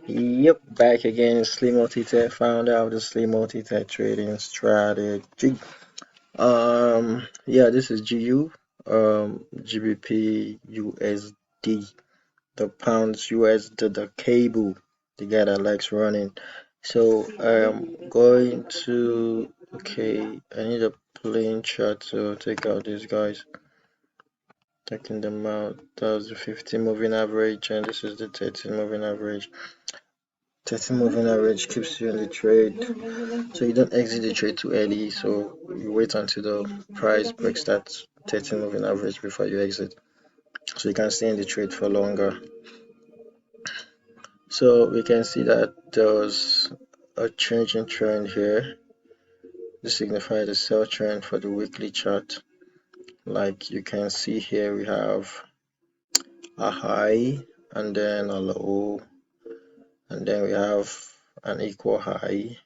Yep, back again. Slim Multi-Tech, founder of the Slim Multi-Tech trading strategy. Yeah, this is GU, GBP USD, the pounds USD, the cable, the guy that likes running. So I'm going to, okay, I need a plain chart to take out these guys, taking them out. That's the 50 moving average, and this is the 30 moving average. 30 moving average keeps you in the trade, so you don't exit the trade too early. So you wait until the price breaks that 30 moving average before you exit, so you can stay in the trade for longer. So we can see that there was a change in trend here. This signifies the sell trend for the weekly chart. Like you can see here, we have a high and then a low, and then we have an equal high,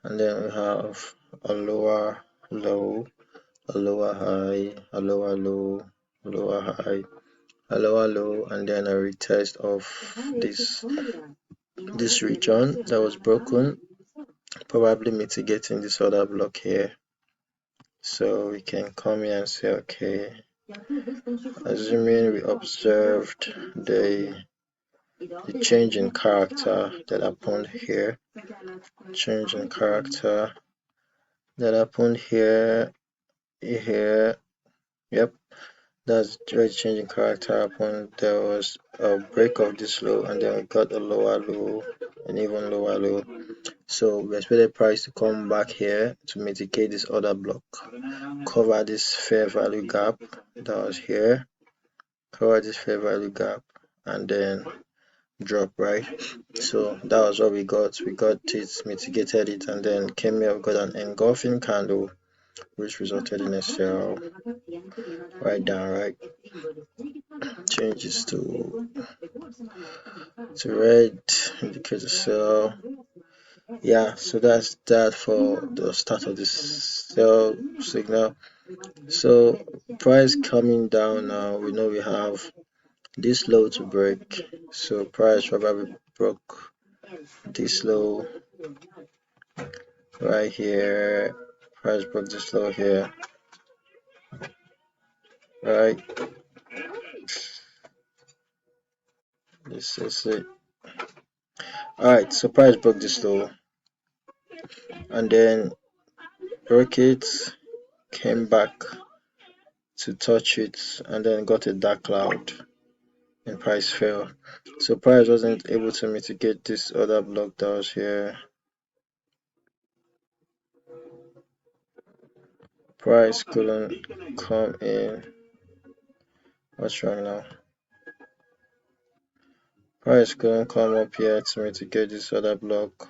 and then we have a lower low, a lower high, a lower low, lower high, a lower low, and then a retest of this region that was broken, probably mitigating this other block here. So we can come here and say, okay, assuming we observed the change in character that happened here, change in character that happened here, here, yep. That's very changing character happened. There was a break of this low, and then we got a lower low, an even lower low. So we expected price to come back here to mitigate this other block, cover this fair value gap that was here, cover this fair value gap, and then drop, right? So that was what we got. We got it, mitigated it, and then came here. We got an engulfing candle, which resulted in a sell right down, right? Changes to red, indicate a sell. Yeah, so that's that for the start of this sell signal. So price coming down now, we know we have this low to break. So price probably broke this low right here. Price broke this low here, right? This is it. Alright, so price broke this low and then broke it, came back to touch it, and then got a dark cloud and price fell. So price wasn't able to mitigate this other block that was here. Price couldn't come in. What's wrong now? Price couldn't come up here to mitigate this other block.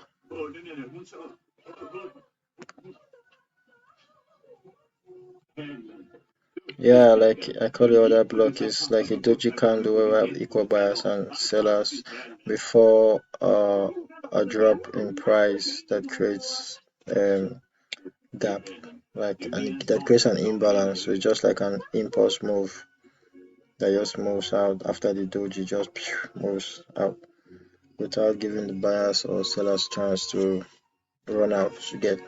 Yeah, like I call the other block is like a doji candle where we have equal buyers and sellers before a drop in price that creates gap, like, and that creates an imbalance. So it's just like an impulse move that just moves out after the doji just moves out without giving the buyers or sellers chance to run out to get.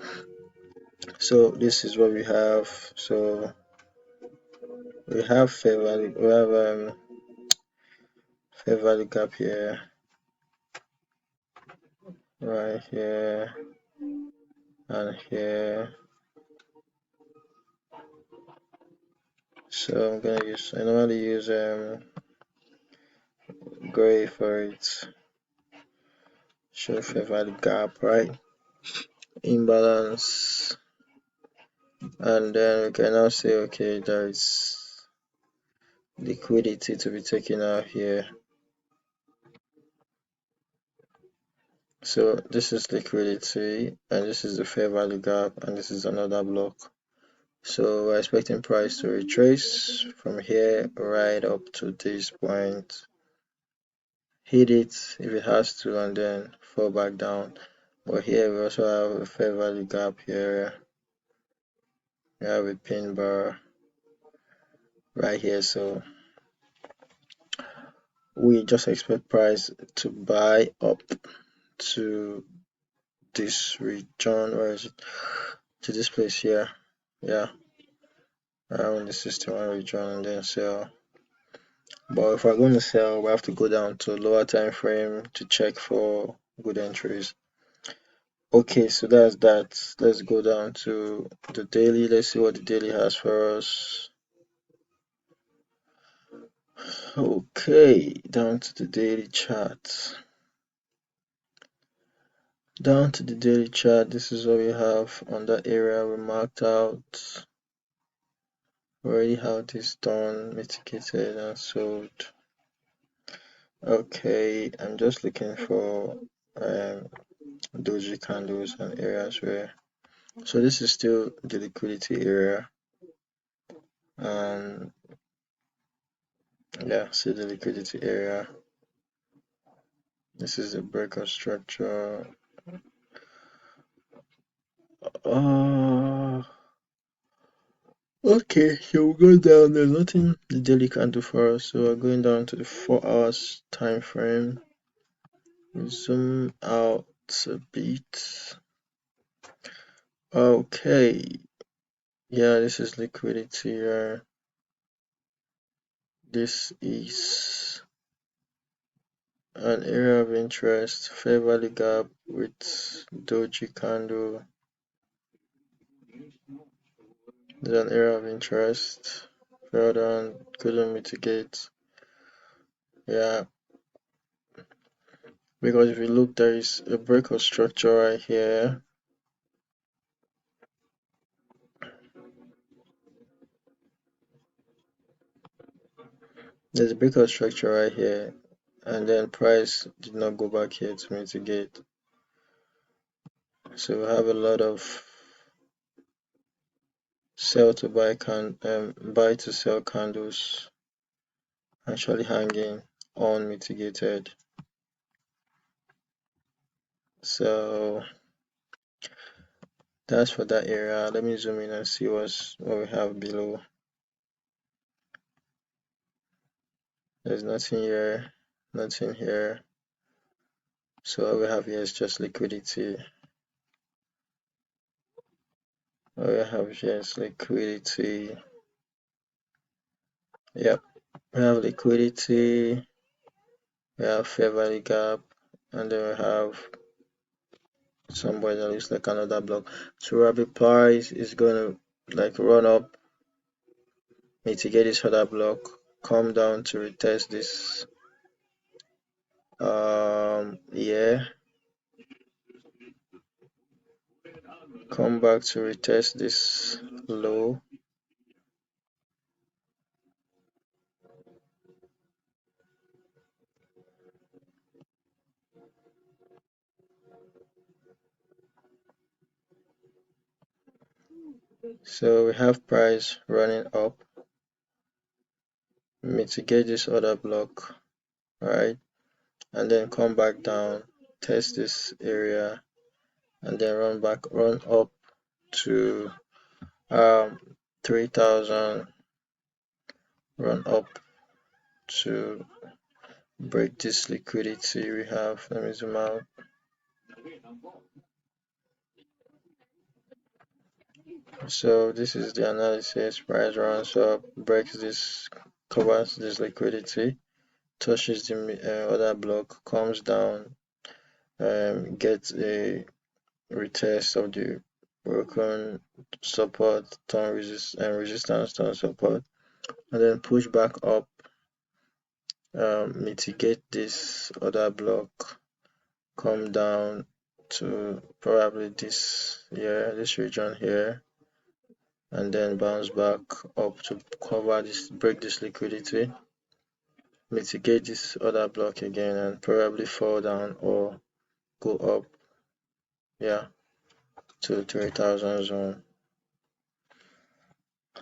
So this is what we have. So we have fair value, we have fair value gap here, right here, and here. So I'm gonna use, I normally use gray for it. Show fair value gap, right? Imbalance, and then we can now say, okay, there is liquidity to be taken out here. So this is liquidity, and this is the fair value gap, and this is another block. So we're expecting price to retrace from here right up to this point, hit it if it has to, and then fall back down. But here we also have a fair value gap here. We have a pin bar right here. So we just expect price to buy up to this region, where is it, to this place here, yeah, around the 61 region, and then sell. But if we're going to sell, we have to go down to lower time frame to check for good entries. Okay, so that's that. Let's go down to the daily. Let's see what the daily has for us. Okay, down to the daily chart. Down to the daily chart, this is what we have on that area we marked out. We already have this done, mitigated, and sold. Okay, I'm just looking for doji candles and areas where, so this is still the liquidity area, and yeah, see the liquidity area. This is the breakout structure. Okay, so we'll go down. There's nothing the daily can do for us, so we're going down to the 4 hours time frame. Zoom out a bit. Okay, yeah, this is liquidity here. This is an area of interest, fair value gap with doji candle. There's an area of interest. Fell down, couldn't mitigate. Yeah, because if you look, there is a breakout structure right here. There's a breakout structure right here, and then price did not go back here to mitigate. So we have a lot of sell to buy buy to sell candles actually hanging unmitigated. So that's for that area. Let me zoom in and see what we have below. There's nothing here, nothing here. So what we have here is just liquidity. What we have here is liquidity. Yep, we have liquidity, we have fair value gap, and then we have somewhere that looks like another block. So rapid price is going to like run up, mitigate this other block, come down to retest this yeah, come back to retest this low. So we have price running up, mitigate this other block, right, and then come back down, test this area, and then run up to 3000, run up to break this liquidity we have. Let me zoom out. So this is the analysis. Price runs up, breaks this, covers this liquidity, touches the other block, comes down, gets a retest of the broken support, turn resistance, turn support, and then push back up, mitigate this other block, come down to probably this region here, and then bounce back up to cover this, break this liquidity, mitigate this other block again, and probably fall down or go up, yeah, to 3000 zone.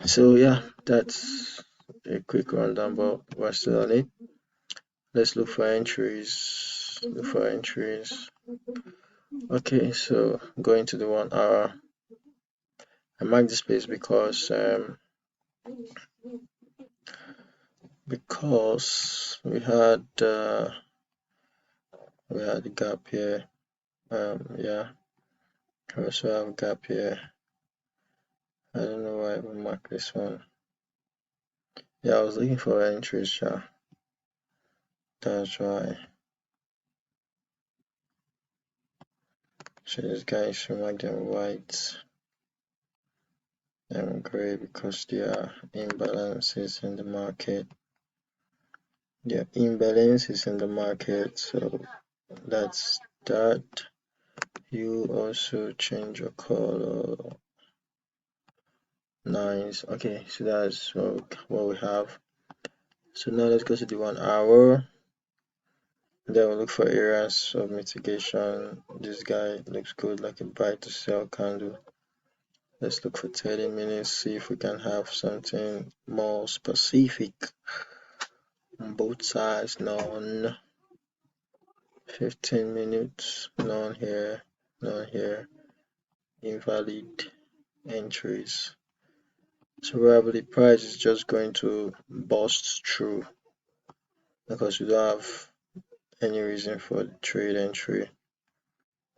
So yeah, that's a quick rundown, but we're still on it. Let's look for entries. Okay, so going to the 1 hour. I marked this place because because we had the gap here. Yeah, we also have a gap here. I don't know why we mark this one. Yeah, I was looking for entries, yeah. That's why. So these guys should mark them white and gray because they are imbalances in the market. Yeah, imbalances in the market, so that's that. You also change your color. Nice. Okay, so that's what we have. So now let's go to the 1 hour. Then we'll look for areas of mitigation. This guy looks good, like a buy to sell candle. Let's look for 30 minutes, see if we can have something more specific on both sides. None. 15 minutes, none here, none here. Invalid entries. So probably price is just going to bust through because we don't have any reason for the trade entry.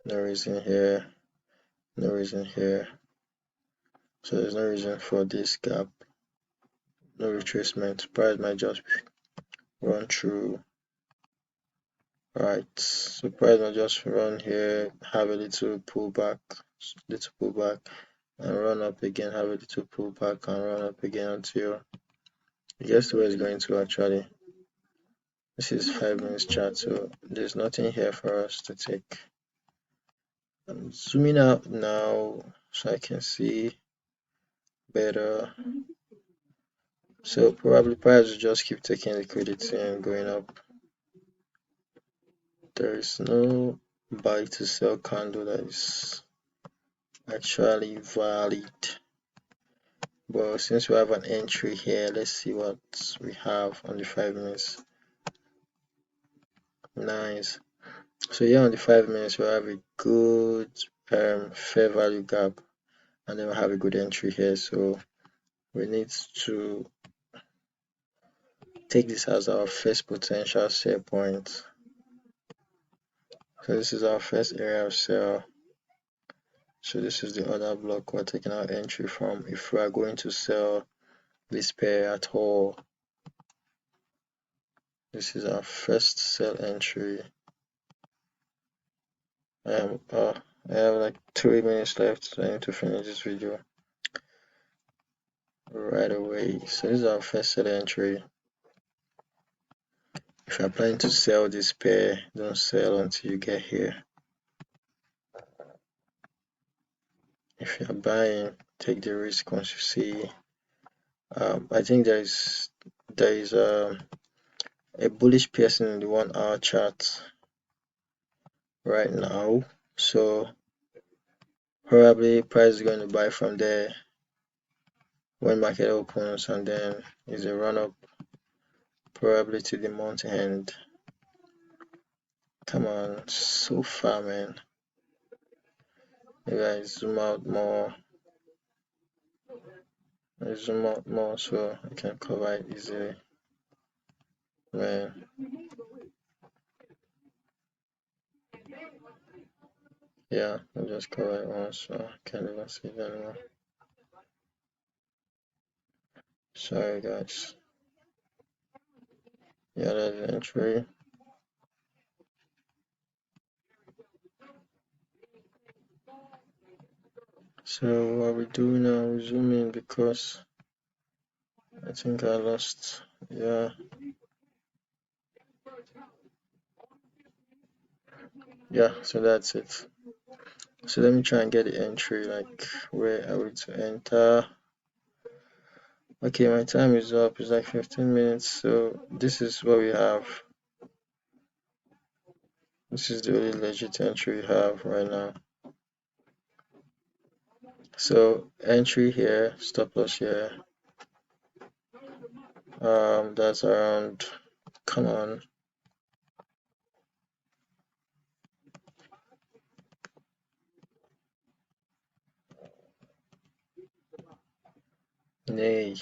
No reason here, no reason here. So there's no reason for this gap. No retracement. Price might just run through. Right. So price might just run here, have a little pullback, and run up again, have a little pullback and run up again until it gets to where it's going to actually. This is 5 minutes chart, so there's nothing here for us to take. I'm zooming out now so I can see better. So probably price will just keep taking liquidity and going up. There is no buy to sell candle that is actually valid. Well, since we have an entry here, let's see what we have on the 5 minutes. Nice. So here on the 5 minutes, we have a good fair value gap, and then we have a good entry here. So we need to take this as our first potential sell point. So this is our first area of sell. So this is the other block we're taking our entry from if we are going to sell this pair at all. This is our first sell entry. I have like 3 minutes left, so I need to finish this video right away. So this is our first sell entry. If you're planning to sell this pair, don't sell until you get here. If you're buying, take the risk once you see. I think there is a bullish piercing in the 1 hour chart right now, so probably price is going to buy from there when market opens, and then is a run up probably to the month end. Come on, so far, man. Maybe I zoom out more. So I can cover it easily. Man, yeah, I'll just cover it once, so I can't even see it anymore. Sorry, guys. Yeah, that's the entry. So what we do now, we zoom in because I think I lost. Yeah. Yeah, so that's it. So let me try and get the entry, like where are we to enter? Okay, my time is up. It's like 15 minutes. So this is what we have. This is the only legit entry we have right now. So entry here, stop loss here. That's around, come on. Nay.